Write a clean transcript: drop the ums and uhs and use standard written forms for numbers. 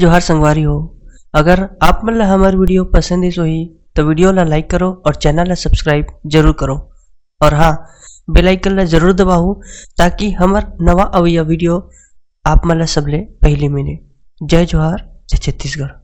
जोहार संगवारी हो। अगर आप मन ला हमार वीडियो पसंद है सोही तो वीडियो ला लाइक करो और चैनल ला सब्सक्राइब जरूर करो। और हाँ, बेल आइकन ला जरूर दबाओ ताकि हमार नवा अवैया वीडियो आप मन ला सबले पहले मिले। जय जोहार, जय छत्तीसगढ़।